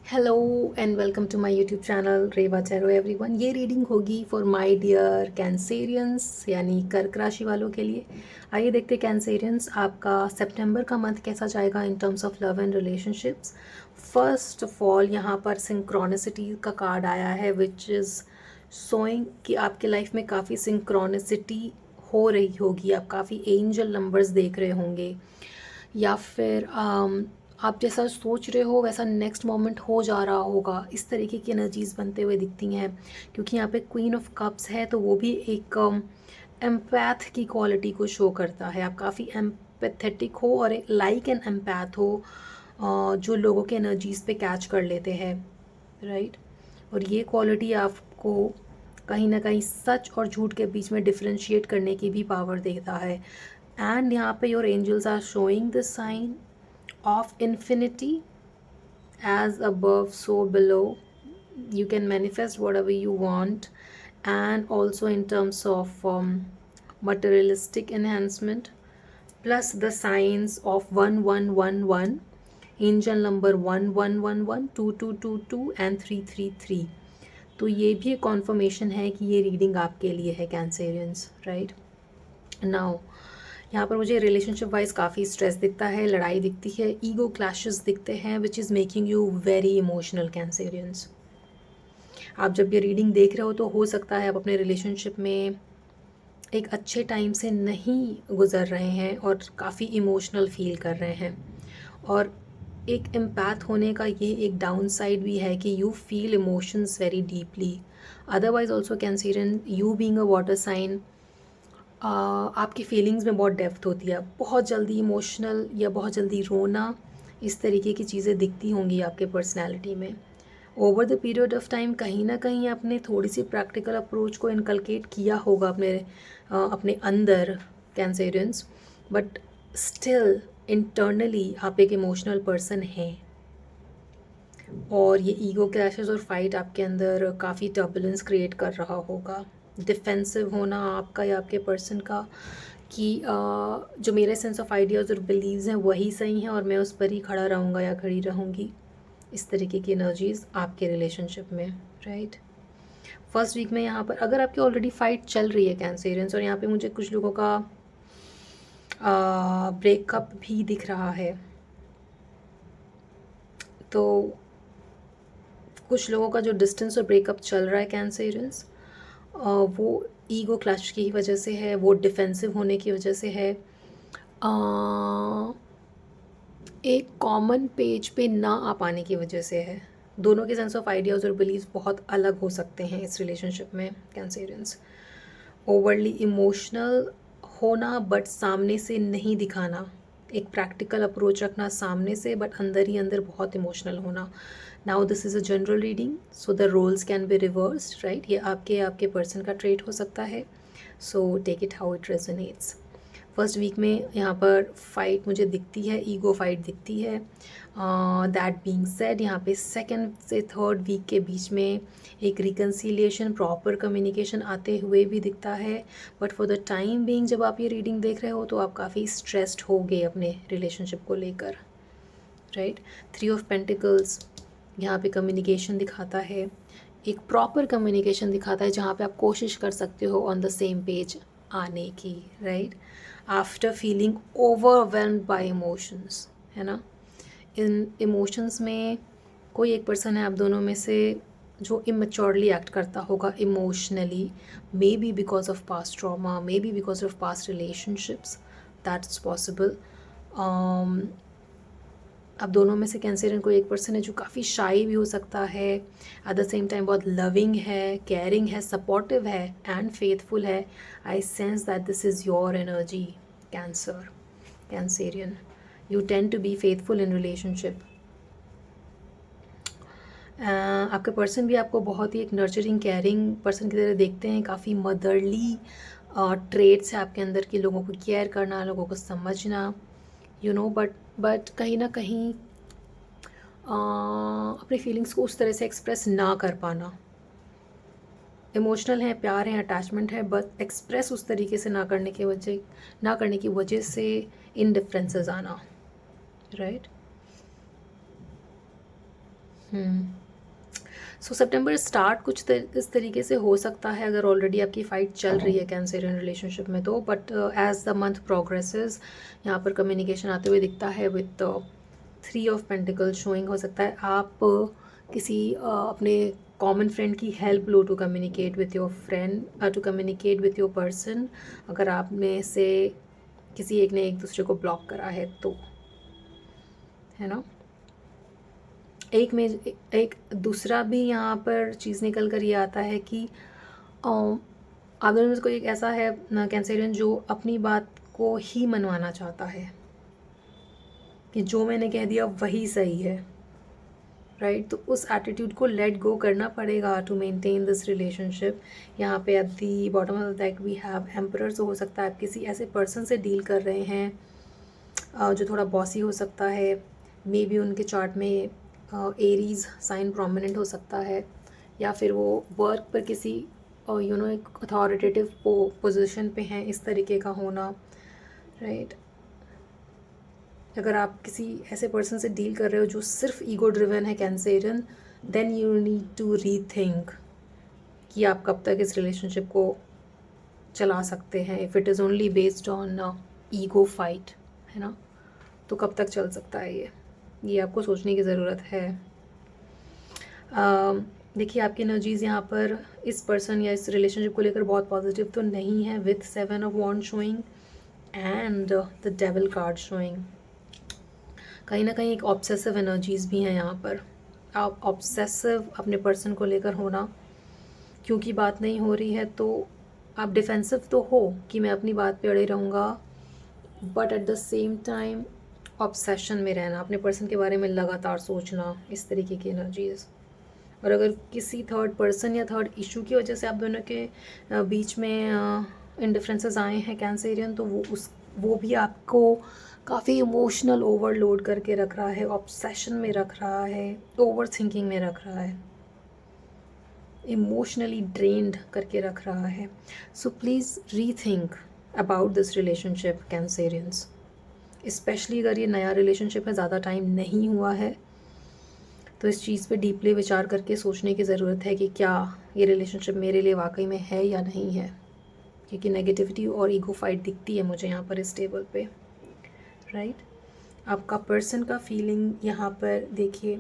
Hello and welcome to my YouTube channel रेवा चैरो everyone. ये रीडिंग होगी फॉर माय डियर कैंसेरियंस यानी कर्क राशि वालों के लिए। आइए देखते हैं कैंसेरियंस आपका सितंबर का मंथ कैसा जाएगा in terms of love and relationships. First of all यहाँ पर सिंक्रोनिसिटी का कार्ड आया है विच इज़ शोइंग कि आपके लाइफ में काफ़ी सिंक्रोनिसिटी हो रही होगी। आप काफ़ी एंजल नंबर्स देख रहे होंगे या फिर आप जैसा सोच रहे हो वैसा नेक्स्ट मोमेंट हो जा रहा होगा। इस तरीके की एनर्जीज बनते हुए दिखती हैं क्योंकि यहाँ पे क्वीन ऑफ कप्स है तो वो भी एक एम्पैथ की क्वालिटी को शो करता है। आप काफ़ी एम्पैथेटिक हो और एक लाइक एन एम्पैथ हो जो लोगों के एनर्जीज पे कैच कर लेते हैं, राइट। और ये क्वालिटी आपको कहीं ना कहीं सच और झूठ के बीच में डिफरेंशिएट करने की भी पावर देता है। एंड यहाँ पे your angels are showing the sign of infinity as above so below. You can manifest whatever you want, and also in terms of materialistic enhancement, plus the signs of 1111, angel number 1111, 2222 and 333। तो ये भी एक conformation है कि ये reading आपके लिए है कैंसेरियंस, राइट। नाउ यहाँ पर मुझे रिलेशनशिप वाइज काफ़ी स्ट्रेस दिखता है, लड़ाई दिखती है, ईगो क्लैशेस दिखते हैं which is making you very emotional Cancerians. आप जब ये रीडिंग देख रहे हो तो हो सकता है आप अपने रिलेशनशिप में एक अच्छे टाइम से नहीं गुजर रहे हैं और काफ़ी इमोशनल फील कर रहे हैं। और एक एम्पैथ होने का ये एक डाउन साइड भी है कि you feel emotions very deeply. Otherwise also cancerian you being a water sign आपकी फीलिंग्स में बहुत डेप्थ होती है, बहुत जल्दी इमोशनल या बहुत जल्दी रोना, इस तरीके की चीज़ें दिखती होंगी आपके पर्सनैलिटी में। Over the period of time कहीं ना कहीं आपने थोड़ी सी प्रैक्टिकल अप्रोच को इनकलकेट किया होगा अपने अंदर कैंसेरियंस, बट स्टिल इंटरनली आप एक इमोशनल पर्सन हैं। और ये ईगो क्लैशेस और फाइट आपके अंदर काफ़ी टर्बुलेंस क्रिएट कर रहा होगा। डिफेंसिव होना आपका या आपके पर्सन का कि जो मेरे सेंस ऑफ आइडियाज़ और बिलीव्स हैं वही सही हैं और मैं उस पर ही खड़ा रहूँगा या खड़ी रहूँगी। इस तरीके की एनर्जीज़ आपके रिलेशनशिप में, राइट। फर्स्ट वीक में यहाँ पर अगर आपकी ऑलरेडी फाइट चल रही है कैंसेरियंस, और यहाँ पे मुझे कुछ लोगों का ब्रेकअप भी दिख रहा है, तो कुछ लोगों का जो डिस्टेंस और ब्रेकअप चल रहा है कैंसेरियंस वो ईगो क्लैश की वजह से है, वो डिफेंसिव होने की वजह से है, एक कॉमन पेज पे ना आ पाने की वजह से है। दोनों के सेंस ऑफ आइडियाज़ और बिलीव्स बहुत अलग हो सकते हैं इस रिलेशनशिप में कैंसेरियंस। ओवरली इमोशनल होना बट सामने से नहीं दिखाना, एक प्रैक्टिकल अप्रोच रखना सामने से बट अंदर ही अंदर बहुत इमोशनल होना। Now this is a general reading so the roles can be reversed, right. ये आपके पर्सन का ट्रेट हो सकता है, so take it how it resonates. First week में यहाँ पर फाइट मुझे दिखती है, ईगो फाइट दिखती है। दैट बीइंग सेड यहाँ पे सेकंड से थर्ड वीक के बीच में एक रिकन्सिलिएशन, प्रॉपर कम्युनिकेशन आते हुए भी दिखता है। But for the time being जब आप ये रीडिंग देख रहे हो तो आप काफ़ी स्ट्रेस्ड हो गए अपने रिलेशनशिप को लेकर, राइट। थ्री ऑफ पेंटिकल्स यहाँ पे कम्युनिकेशन दिखाता है, एक प्रॉपर कम्युनिकेशन दिखाता है जहाँ पे आप कोशिश कर सकते हो ऑन द सेम पेज आने की, right. After feeling overwhelmed bye emotions, है ना। इन इमोशंस में कोई एक पर्सन है आप दोनों में से जो इमेच्योरली एक्ट करता होगा emotionally, may be because of past trauma, may be because of past relationships, that's possible. अब दोनों में से कैंसरियन कोई एक पर्सन है जो काफ़ी शाई भी हो सकता है, एट द सेम टाइम बहुत लविंग है, केयरिंग है, सपोर्टिव है एंड फेथफुल है। I sense that this is your energy Cancerian. You tend to be faithful in relationship. आपके पर्सन भी आपको बहुत ही एक नर्चरिंग केयरिंग पर्सन की तरह देखते हैं, काफ़ी मदरली ट्रेट्स है आपके अंदर कि लोगों को केयर करना, लोगों को समझना, यू नो। बट कहीं ना कहीं अपनी फीलिंग्स को उस तरह से एक्सप्रेस ना कर पाना। इमोशनल है, प्यार है, अटैचमेंट है, बट एक्सप्रेस उस तरीके से ना करने की वजह से इन डिफरेंसेस आना, राइट। सो सितंबर स्टार्ट कुछ इस तरीके से हो सकता है अगर ऑलरेडी आपकी फ़ाइट चल रही है कैंसरियन रिलेशनशिप में तो, but as the month progresses यहाँ पर कम्युनिकेशन आते हुए दिखता है विथ 3 ऑफ पेंटिकल्स शोइंग। हो सकता है आप किसी अपने कॉमन फ्रेंड की हेल्प लो to communicate with your friend, to communicate with your person, अगर आप में से किसी एक ने एक दूसरे को ब्लॉक करा है तो, है ना। एक दूसरा भी यहाँ पर चीज़ निकल कर ये आता है कि आप दोनों में से कोई एक ऐसा है ना कैंसरियन जो अपनी बात को ही मनवाना चाहता है कि जो मैंने कह दिया वही सही है, राइट। तो उस एटीट्यूड को लेट गो करना पड़ेगा टू मेंटेन दिस रिलेशनशिप। यहाँ पे at the bottom of the deck we have emperor. तो हो सकता है आप किसी ऐसे पर्सन से डील कर रहे हैं जो थोड़ा बॉसी हो सकता है, मे बी उनके चार्ट में एरीज साइन प्रोमिनेंट हो सकता है, या फिर वो वर्क पर किसी एक अथॉरिटेटिव पोजीशन पे हैं, इस तरीके का होना, राइट। अगर आप किसी ऐसे पर्सन से डील कर रहे हो जो सिर्फ ईगो ड्रिवन है Cancerian, then you need to rethink कि आप कब तक इस रिलेशनशिप को चला सकते हैं। If it is only based on ego fight, है ना, तो कब तक चल सकता है ये आपको सोचने की ज़रूरत है। देखिए आपकी एनर्जीज़ यहाँ पर इस पर्सन या इस रिलेशनशिप को लेकर बहुत पॉजिटिव तो नहीं है, with 7 of wand showing and the devil card showing. कहीं ना कहीं एक ऑब्सेसिव एनर्जीज़ भी हैं यहाँ पर। आप ऑब्सेसिव अपने पर्सन को लेकर होना, क्योंकि बात नहीं हो रही है तो आप डिफेंसिव तो हो कि मैं अपनी बात पे अड़े रहूँगा, but at the same time obsession में रहना, अपने पर्सन के बारे में लगातार सोचना, इस तरीके की एनर्जीज़। और अगर किसी थर्ड पर्सन या थर्ड इशू की वजह से आप दोनों के बीच में इंडिफरेंसेस आए हैं कैंसरियन, तो वो भी आपको काफ़ी इमोशनल ओवरलोड करके रख रहा है, ऑब्सेशन में रख रहा है, ओवर थिंकिंग में रख रहा है, इमोशनली ड्रेन्ड करके रख रहा है। So please rethink about this relationship Cancerians, specially अगर ये नया रिलेशनशिप है, ज़्यादा टाइम नहीं हुआ है, तो इस चीज़ पे डीपली विचार करके सोचने की ज़रूरत है कि क्या ये रिलेशनशिप मेरे लिए वाकई में है या नहीं है, क्योंकि नेगेटिविटी और ईगो फाइट दिखती है मुझे यहाँ पर इस टेबल पे, राइट। आपका पर्सन का फीलिंग यहाँ पर देखिए,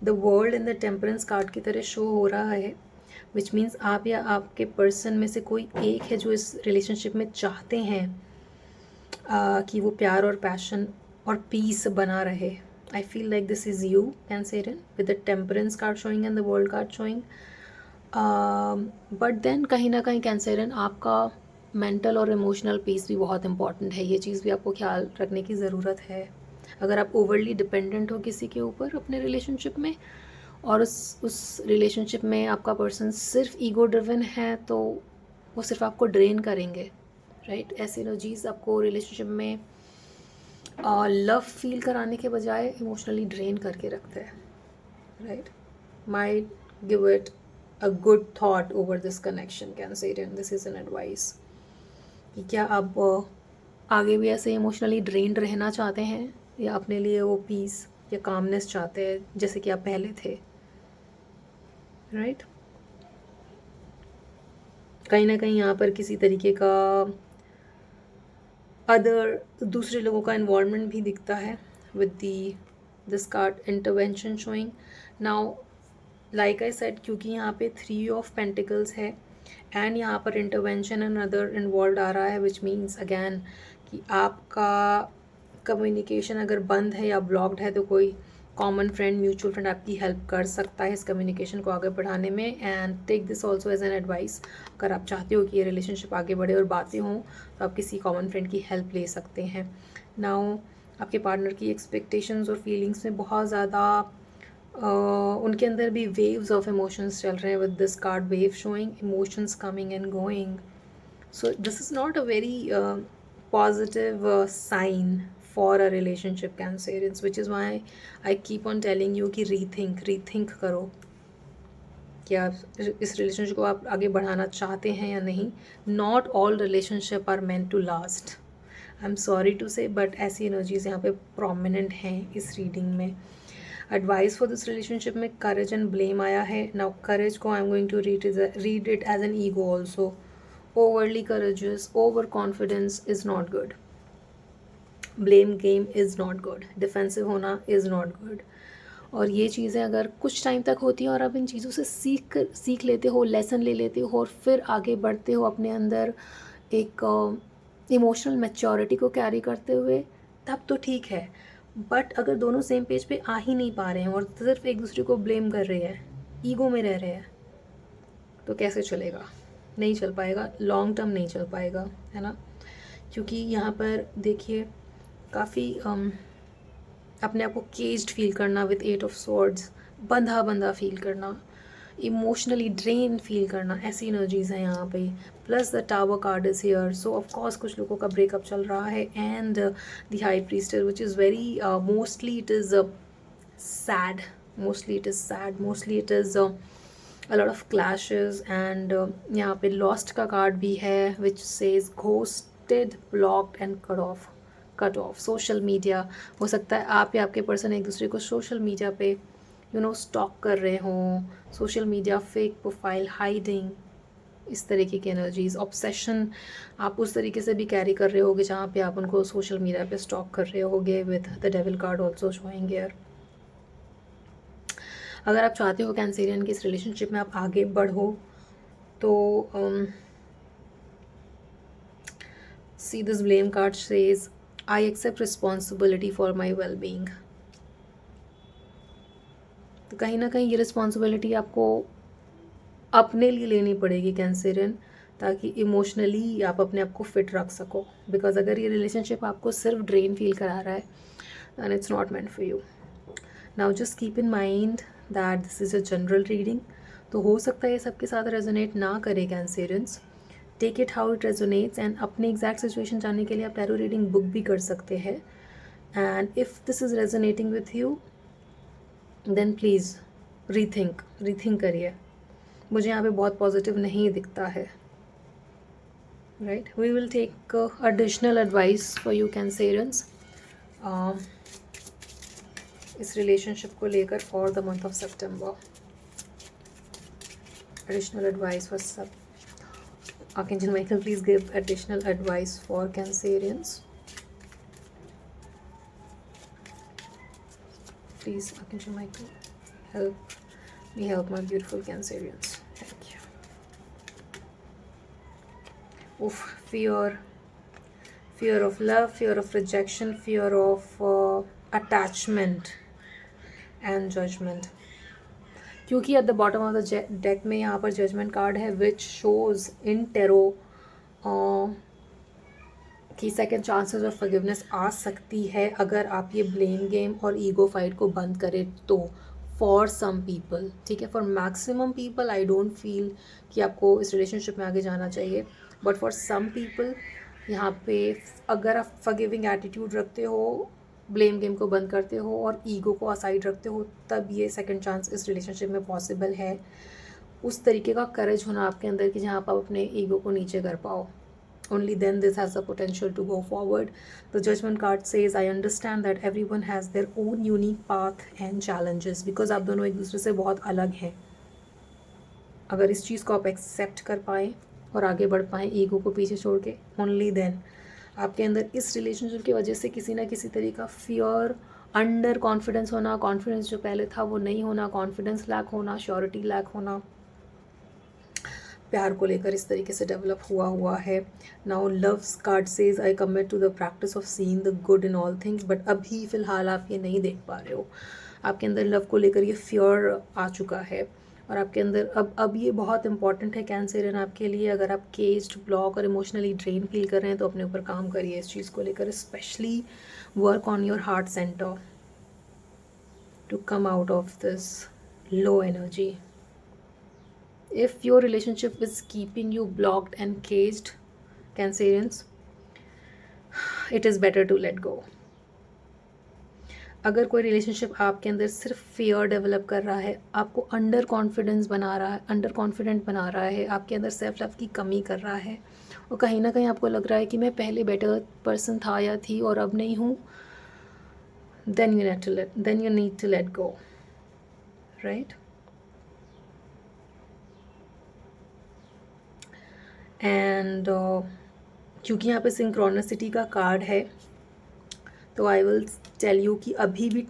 the world in the temperance card की तरह शो हो रहा है, विच मीन्स आप या आपके पर्सन में से कोई एक है जो इस रिलेशनशिप में चाहते हैं कि वो प्यार और पैशन और पीस बना रहे। I feel like this is you Cancerian, with the temperance card showing and the world card showing. But then कहीं ना कहीं कैंसरियन आपका मेंटल और इमोशनल पीस भी बहुत इंपॉर्टेंट है, ये चीज़ भी आपको ख्याल रखने की ज़रूरत है। अगर आप ओवरली डिपेंडेंट हो किसी के ऊपर अपने रिलेशनशिप में, और उस रिलेशनशिप में आपका पर्सन सिर्फ ईगो ड्रिवन है, तो वो सिर्फ आपको ड्रेन करेंगे, राइट। ऐसी एनर्जीज़ आपको रिलेशनशिप में लव फील कराने के बजाय इमोशनली ड्रेन करके रखते हैं, right. Might give it a good thought over this connection Cancerian, this is an advice कि क्या आप आगे भी ऐसे इमोशनली ड्रेन्ड रहना चाहते हैं, या अपने लिए वो पीस या कामनेस चाहते हैं जैसे कि आप पहले थे, राइट। कहीं ना कहीं यहाँ पर किसी तरीके का दूसरे लोगों का इन्वॉल्वमेंट भी दिखता है with this card intervention showing. Now like I said, क्योंकि यहाँ पे 3 ऑफ पेंटिकल्स है एंड यहाँ पर इंटरवेंशन एंड अदर इन्वॉल्व आ रहा है, विच मीन्स अगैन कि आपका कम्युनिकेशन अगर बंद है या ब्लॉक्ड है, तो कोई कॉमन फ्रेंड, म्यूचुअल फ्रेंड आपकी हेल्प कर सकता है इस कम्युनिकेशन को आगे बढ़ाने में। And take this also as an advice, अगर आप चाहते हो कि ये रिलेशनशिप आगे बढ़े और बातें हों, तो आप किसी कॉमन फ्रेंड की हेल्प ले सकते हैं। नाउ आपके पार्टनर की एक्सपेक्टेशंस और फीलिंग्स में बहुत ज़्यादा उनके अंदर भी वेव्स ऑफ इमोशंस चल रहे हैं, with this card wave showing emotions coming and going. So this is not a very positive sign for a relationship cancerians, which is why I keep on telling you कि rethink करो कि आप इस relationship को आप आगे बढ़ाना चाहते हैं या नहीं। Not all relationship are meant to last. I am sorry to say, but ऐसी एनर्जीज यहाँ पे प्रोमिनेंट हैं इस रीडिंग में. एडवाइस फॉर दिस रिलेशनशिप में करेज एंड ब्लेम आया है. नाउ करेज को I am going to read it as an ego also. Overly courageous, over confidence is not good. Blame game is not good. Defensive होना is not good. और ये चीज़ें अगर कुछ time तक होती हैं और आप इन चीज़ों से सीख लेते हो, लेसन ले लेते हो और फिर आगे बढ़ते हो अपने अंदर एक इमोशनल मैच्योरिटी को कैरी करते हुए, तब तो ठीक है. बट अगर दोनों सेम पेज पे आ ही नहीं पा रहे हैं और सिर्फ एक दूसरे को ब्लेम कर रहे हैं, ईगो में रह रहे हैं, तो कैसे चलेगा? नहीं चल पाएगा, लॉन्ग टर्म नहीं चल पाएगा, है ना. क्योंकि यहाँ पर देखिए काफ़ी अपने आप को केज्ड फील करना विथ 8 ऑफ स्वॉर्ड्स, बंधा फील करना, इमोशनली ड्रेन फील करना, ऐसी एनर्जीज़ हैं यहाँ पे. Plus the tower card is here, so of course कुछ लोगों का ब्रेकअप चल रहा है. And the high priestess which is very mostly it is sad, mostly it is a lot of clashes. and यहाँ पे lost का कार्ड भी है which says ghosted, blocked and cut off. Social media हो सकता है आप या आपके पर्सन एक दूसरे को सोशल मीडिया पे स्टॉक कर रहे हों. Social media, fake profile, hiding, इस तरीके की एनर्जीज. ऑब्सेशन आप उस तरीके से भी कैरी कर रहे होगे जहाँ पे आप उनको सोशल मीडिया पे स्टॉक कर रहे होगे with the devil card also showing here. अगर आप चाहते हो कैंसेरियन की इस रिलेशनशिप में आप आगे बढ़ो तो see this blame card says I accept responsibility for my well being. तो कहीं ना कहीं ये रिस्पॉन्सिबिलिटी आपको अपने लिए लेनी पड़ेगी कैंसेरियन, ताकि इमोशनली आप अपने आप को फिट रख सको. बिकॉज अगर ये रिलेशनशिप आपको सिर्फ ड्रेन फील करा रहा है then it's not meant for you. Now just keep in mind that this is a general reading. तो हो सकता है ये सबके साथ रेजोनेट ना करे Cancerians. Take it how it resonates. And अपने एग्जैक्ट सिचुएशन जानने के लिए आप टैरो रीडिंग बुक भी कर सकते हैं. And if this is resonating with you then please rethink करिए. मुझे यहाँ पे बहुत पॉजिटिव नहीं दिखता है. Right, we will take additional advice for you Cancerians इस रिलेशनशिप को लेकर फॉर द मंथ ऑफ सितंबर. एडिशनल एडवाइस फॉर सब archangel Michael, please give additional advice for Cancerians. Please archangel Michael help me help my beautiful cancerians. Thank you. Oof, fear of love, fear of rejection, fear of attachment and judgment. क्योंकि at the bottom of the deck में यहाँ पर judgment card है which shows in tarot कि second chances of forgiveness आ सकती है अगर आप ये ब्लेम गेम और ईगो फाइट को बंद करें तो. फॉर सम पीपल, ठीक है. For maximum people I don't feel कि आपको इस रिलेशनशिप में आगे जाना चाहिए. बट फॉर सम पीपल यहाँ पे अगर आप फॉरगिविंग एटीट्यूड रखते हो, ब्लेम गेम को बंद करते हो और ईगो को असाइड रखते हो, तब ये सेकंड चांस इस रिलेशनशिप में पॉसिबल है. उस तरीके का करेज होना आपके अंदर कि जहाँ आप अपने ईगो को नीचे कर पाओ. Only then this has the potential to go forward. The Judgment card says, I understand that everyone has their own unique path and challenges. Because आप दोनों एक दूसरे से बहुत अलग हैं. अगर इस चीज़ को आप एक्सेप्ट कर पाएँ और आगे बढ़ पाएँ ईगो को पीछे छोड़ के, only then आपके अंदर इस रिलेशनशिप की वजह से किसी ना किसी तरीके का फियर, अंडर कॉन्फिडेंस होना, कॉन्फिडेंस जो पहले था वो नहीं होना, कॉन्फिडेंस लैक होना, श्योरिटी लैक होना, प्यार को लेकर इस तरीके से डेवलप हुआ है. Now loves card says I commit to the practice of seeing the good in all things. But अभी फ़िलहाल आप ये नहीं देख पा रहे हो. आपके अंदर लव को लेकर ये फियर आ चुका है और आपके अंदर अब ये बहुत इंपॉर्टेंट है कैंसरियन आपके लिए. अगर आप केज्ड, ब्लॉक और इमोशनली ड्रेन फील कर रहे हैं तो अपने ऊपर काम करिए इस चीज़ को लेकर. Specially work on your heart centre to come out of this low energy. If your relationship is keeping you blocked and caged, Cancerians, it is better to let go. अगर कोई रिलेशनशिप आपके अंदर सिर्फ फियर डेवलप कर रहा है, आपको under confident बना रहा है, आपके अंदर सेल्फ लव की कमी कर रहा है और कहीं ना कहीं आपको लग रहा है कि मैं पहले बेटर पर्सन था या थी और अब नहीं हूँ, then you need to let go, right? And क्योंकि यहाँ पे सिंक्रोनिसिटी का कार्ड है, तो आई विल टेल यू कि अभी भी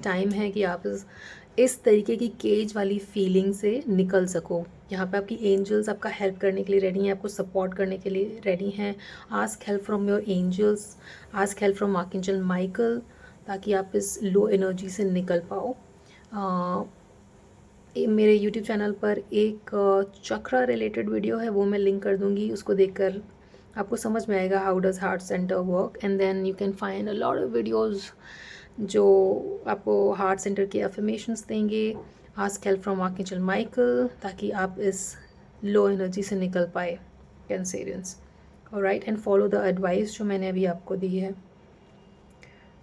टाइम है कि आप इस तरीके की केज वाली फीलिंग से निकल सको। यहाँ पे आपकी एंजल्स आपका हेल्प करने के लिए रेडी हैं, आपको सपोर्ट करने के लिए रेडी हैं। Ask help from your angels, ask help from archangel Michael, ताकि आप इस लो एनर्जी से निकल पाओ। मेरे YouTube चैनल पर एक चक्रा रिलेटेड वीडियो है, वो मैं लिंक कर दूँगी, उसको देखकर आपको समझ में आएगा how does heart centre work. And then you can find a lot of videos जो आपको हार्ट सेंटर के अफर्मेशंस देंगे। Ask help from archangel Michael, ताकि आप इस लो एनर्जी से निकल पाए Cancerians. Alright, and follow the advice जो मैंने अभी आपको दी है।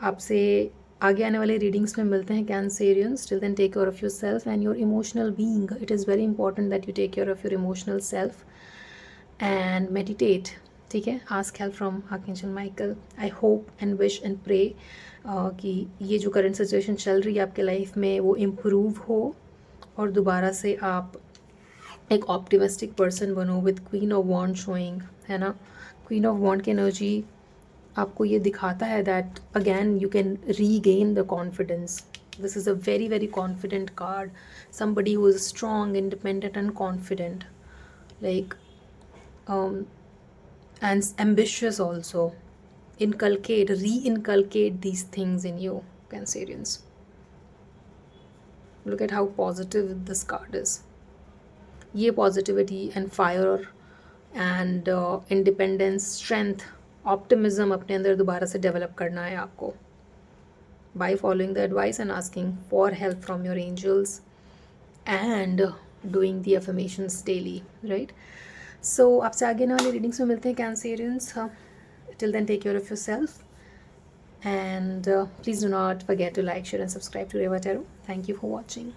आपसे आगे आने वाले रीडिंग्स में मिलते हैं Cancerians. Till then take care of your self and your emotional being. It is very important that you take care of your emotional self and meditate, ठीक है? Ask help from archangel Michael. I hope and wish and pray कि ये जो current situation चल रही है आपके life में वो इम्प्रूव हो और दोबारा से आप एक ऑप्टिमिस्टिक पर्सन बनो with queen of wand showing, है ना? क्वीन ऑफ वॉन्ड की एनर्जी आपको ये दिखाता है that again you can regain the confidence. This is a very very confident card, somebody who is strong, independent and confident, like and ambitious also. Reinculcate these things in you, Cancerians. Look at how positive this card is. ये positivity and fire and independence, strength, optimism अपने अंदर दोबारा से develop करना है आपको by following the advice and asking for help from your angels and doing the affirmations daily, right? So आपसे आगे आने वाले रीडिंग्स में मिलते हैं Cancerians. Till then take care of your self and please do not forget to like, share and subscribe to Reva Tarot. Thank you for watching.